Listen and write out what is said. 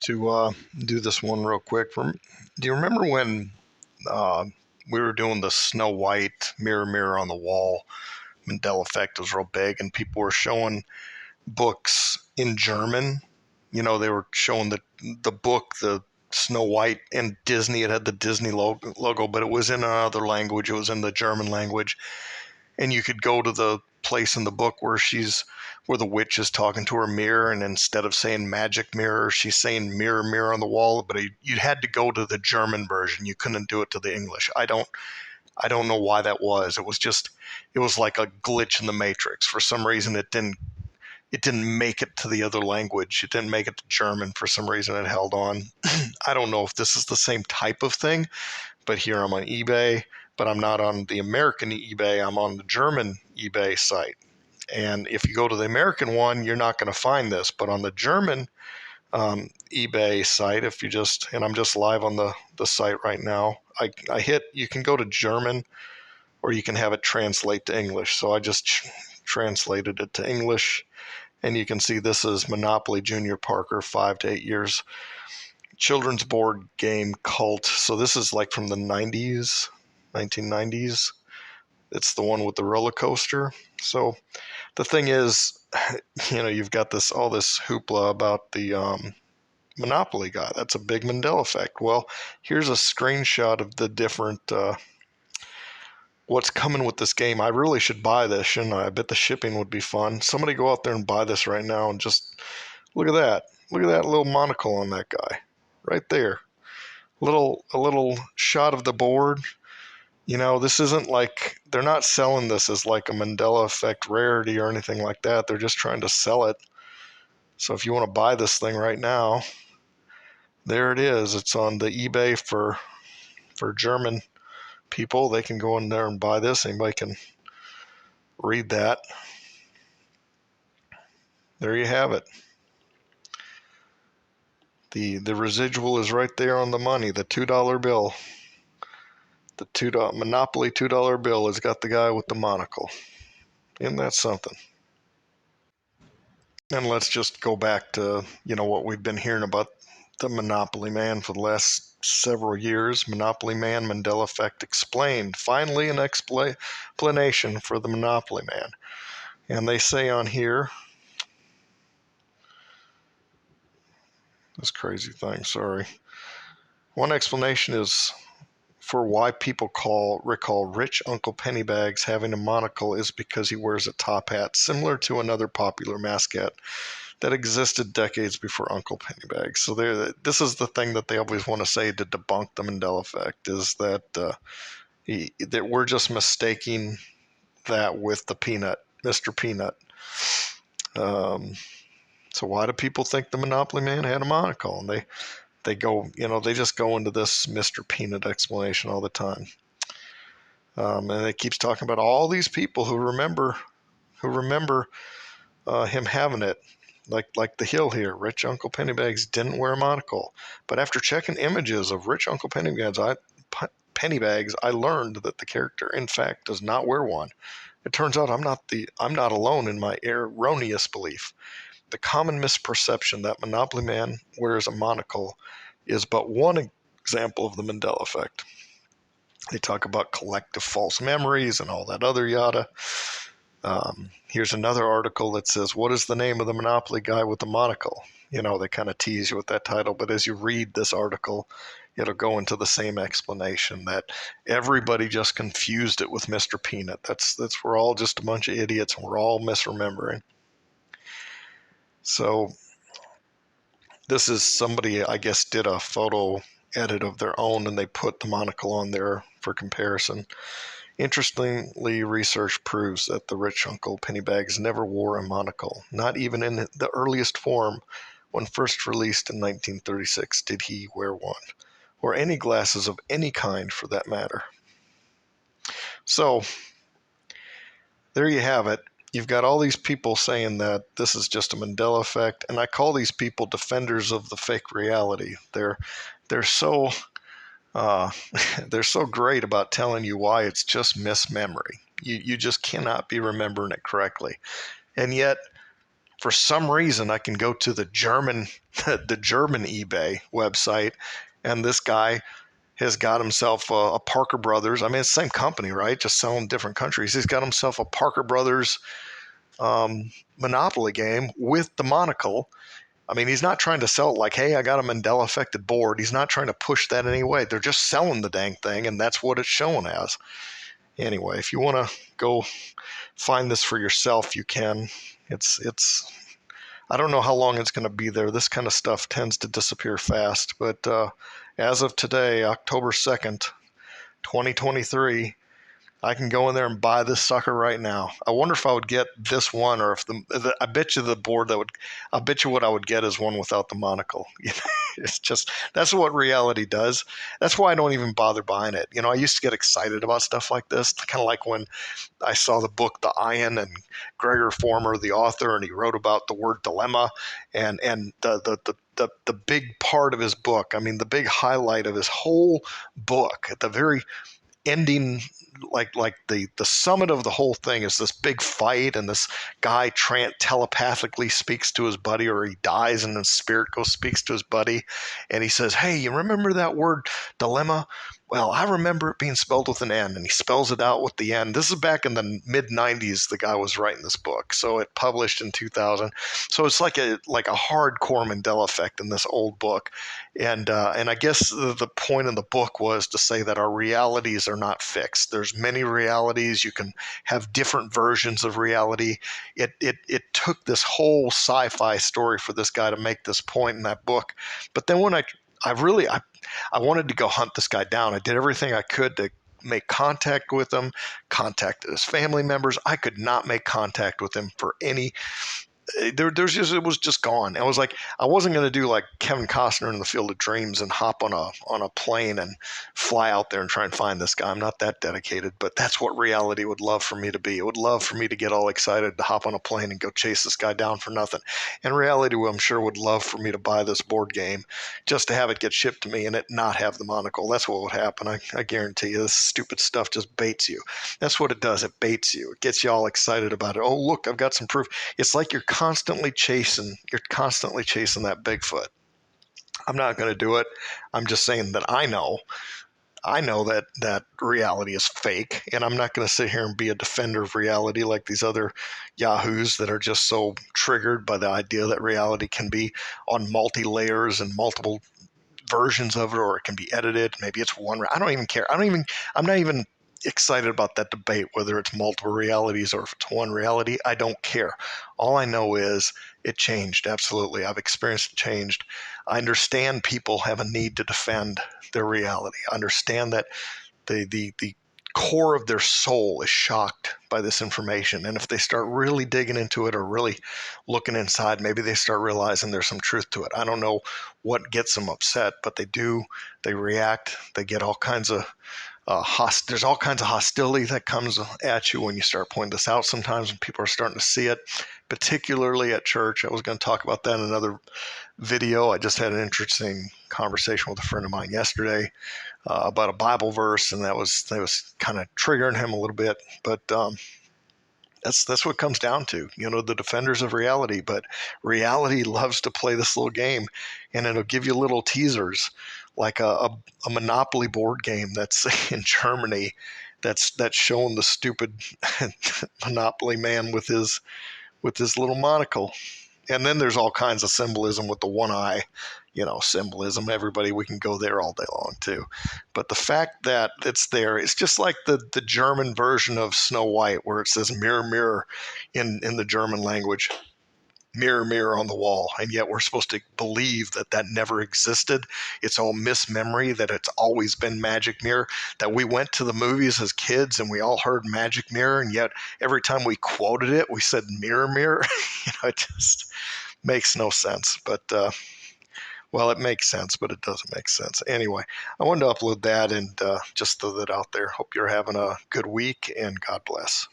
to do this one real quick. Do you remember when uh, we were doing the Snow White mirror, mirror on the wall? Mandela effect was real big, and people were showing books in German. They were showing the book, the Snow White, and Disney. It had the Disney logo, but it was in another language. It was in the German language, and you could go to the place in the book where the witch is talking to her mirror, and instead of saying magic mirror, she's saying mirror, mirror on the wall. But you had to go to the German version. You couldn't do it to the English. I don't know why that was. It was like a glitch in the matrix. For some reason, it didn't make it to the other language. It didn't make it to German. For some reason, it held on. I don't know if this is the same type of thing, but here I'm on eBay, but I'm not on the American eBay. I'm on the German eBay site. And if you go to the American one, you're not going to find this. But on the German eBay site, and I'm just live on the site right now, you can go to German or you can have it translate to English. So I just translated it to English. And you can see this is Monopoly Junior Parker, 5 to 8 years. Children's board game cult. So this is like from the 90s, 1990s. It's the one with the roller coaster. So the thing is, you've got all this hoopla about the Monopoly guy. That's a big Mandela effect. Well, here's a screenshot of the different what's coming with this game. I really should buy this, shouldn't I? I bet the shipping would be fun. Somebody go out there and buy this right now and just look at that. Look at that little monocle on that guy. Right there. A little shot of the board. This isn't like, they're not selling this as like a Mandela effect rarity or anything like that. They're just trying to sell it. So if you want to buy this thing right now, there it is. It's on the eBay for German people. They can go in there and buy this. Anybody can read that. There you have it. The residual is right there on the money, the $2 bill. The Monopoly $2 bill has got the guy with the monocle. Isn't that something? And let's just go back to, what we've been hearing about the Monopoly Man for the last several years. Monopoly Man, Mandela Effect Explained. Finally, an explanation for the Monopoly Man. And they say on here, this crazy thing, sorry. One explanation is for why people recall rich Uncle Pennybags having a monocle is because he wears a top hat similar to another popular mascot that existed decades before Uncle Pennybags. So this is the thing that they always want to say to debunk the Mandela effect, is that that we're just mistaking that with the Peanut, Mr. Peanut. So why do people think the Monopoly Man had a monocle? And they go, they just go into this Mr. Peanut explanation all the time. And it keeps talking about all these people who remember him having it, like the hill here. Rich Uncle Pennybags didn't wear a monocle, but after checking images of rich Uncle Pennybags, I learned that the character, in fact, does not wear one. It turns out I'm not alone in my erroneous belief. The common misperception that Monopoly Man wears a monocle is but one example of the Mandela effect. They talk about collective false memories and all that other yada. Here's another article that says, what is the name of the Monopoly guy with the monocle? They kind of tease you with that title, but as you read this article, it'll go into the same explanation that everybody just confused it with Mr. Peanut. That's we're all just a bunch of idiots and we're all misremembering. So this is somebody, I guess, did a photo edit of their own and they put the monocle on there for comparison. Interestingly, research proves that the rich Uncle Pennybags never wore a monocle. Not even in the earliest form, when first released in 1936, did he wear one, or any glasses of any kind for that matter. So, there you have it. You've got all these people saying that this is just a Mandela effect, and I call these people defenders of the fake reality. They're so they're so great about telling you why it's just mismemory. You just cannot be remembering it correctly. And yet, for some reason I can go to the German the German eBay website, and this guy has got himself a Parker Brothers. I mean, it's the same company, right? Just selling different countries. He's got himself a Parker Brothers Monopoly game with the Monocle. I mean, he's not trying to sell it like, hey, I got a Mandela affected board. He's not trying to push that in any way. They're just selling the dang thing, and that's what it's shown as. Anyway, if you want to go find this for yourself, you can. It's I don't know how long it's going to be there. This kind of stuff tends to disappear fast. But as of today, October 2nd, 2023, I can go in there and buy this sucker right now. I wonder if I would get this one, or if I bet you the board that would, I bet you what I would get is one without the monocle. It's just, that's what reality does. That's why I don't even bother buying it. I used to get excited about stuff like this, kind of like when I saw the book The Iron, and Gregor Former, the author, and he wrote about the word dilemma, and the big part of his book. I mean, the big highlight of his whole book at the very ending, like the summit of the whole thing, is this big fight, and this guy telepathically speaks to his buddy, or he dies and the spirit goes speaks to his buddy, and he says, hey, you remember that word dilemma? Well, I remember it being spelled with an N, and he spells it out with the N. This is back in the mid 90s. The guy was writing this book, so it published in 2000. So it's like a hardcore Mandela effect in this old book, and I guess the point of the book was to say that our realities are not fixed. There's many realities. You can have different versions of reality. It took this whole sci-fi story for this guy to make this point in that book. But then when I wanted to go hunt this guy down. I did everything I could to make contact with him, contacted his family members. I could not make contact with him for any. It was just gone. I was like, I wasn't going to do like Kevin Costner in The Field of Dreams and hop on a plane and fly out there and try and find this guy. I'm not that dedicated, but that's what reality would love for me to be. It would love for me to get all excited to hop on a plane and go chase this guy down for nothing. And reality, I'm sure, would love for me to buy this board game just to have it get shipped to me and it not have the monocle. That's what would happen. I guarantee you. This stupid stuff just baits you. That's what it does. It baits you. It gets you all excited about it. Oh, look, I've got some proof. It's like you're constantly chasing that Bigfoot. I'm not going to do it. I'm just saying that I know that reality is fake, and I'm not going to sit here and be a defender of reality like these other yahoos that are just so triggered by the idea that reality can be on multi layers and multiple versions of it, or it can be edited. Maybe it's one. I don't even care. I'm not even excited about that debate, whether it's multiple realities or if it's one reality. I don't care. All I know is it changed. Absolutely. I've experienced it changed. I understand people have a need to defend their reality. I understand that the core of their soul is shocked by this information. And if they start really digging into it or really looking inside, maybe they start realizing there's some truth to it. I don't know what gets them upset, but they do. They react. They get all kinds of there's all kinds of hostility that comes at you when you start pointing this out sometimes, when people are starting to see it, particularly at church. I was going to talk about that in another video. I just had an interesting conversation with a friend of mine yesterday about a Bible verse, and that was kind of triggering him a little bit. But that's what it comes down to, the defenders of reality. But reality loves to play this little game, and it'll give you little teasers, like a Monopoly board game that's in Germany, that's showing the stupid Monopoly man with his little monocle. And then there's all kinds of symbolism with the one eye, symbolism. We can go there all day long too. But the fact that it's there, it's just like the German version of Snow White, where it says mirror, mirror in the German language. Mirror, mirror on the wall. And yet we're supposed to believe that never existed. It's all mismemory, that it's always been magic mirror, that we went to the movies as kids and we all heard magic mirror. And yet every time we quoted it, we said mirror, mirror. It just makes no sense. But, well, it makes sense, but it doesn't make sense. Anyway, I wanted to upload that and just throw that out there. Hope you're having a good week, and God bless.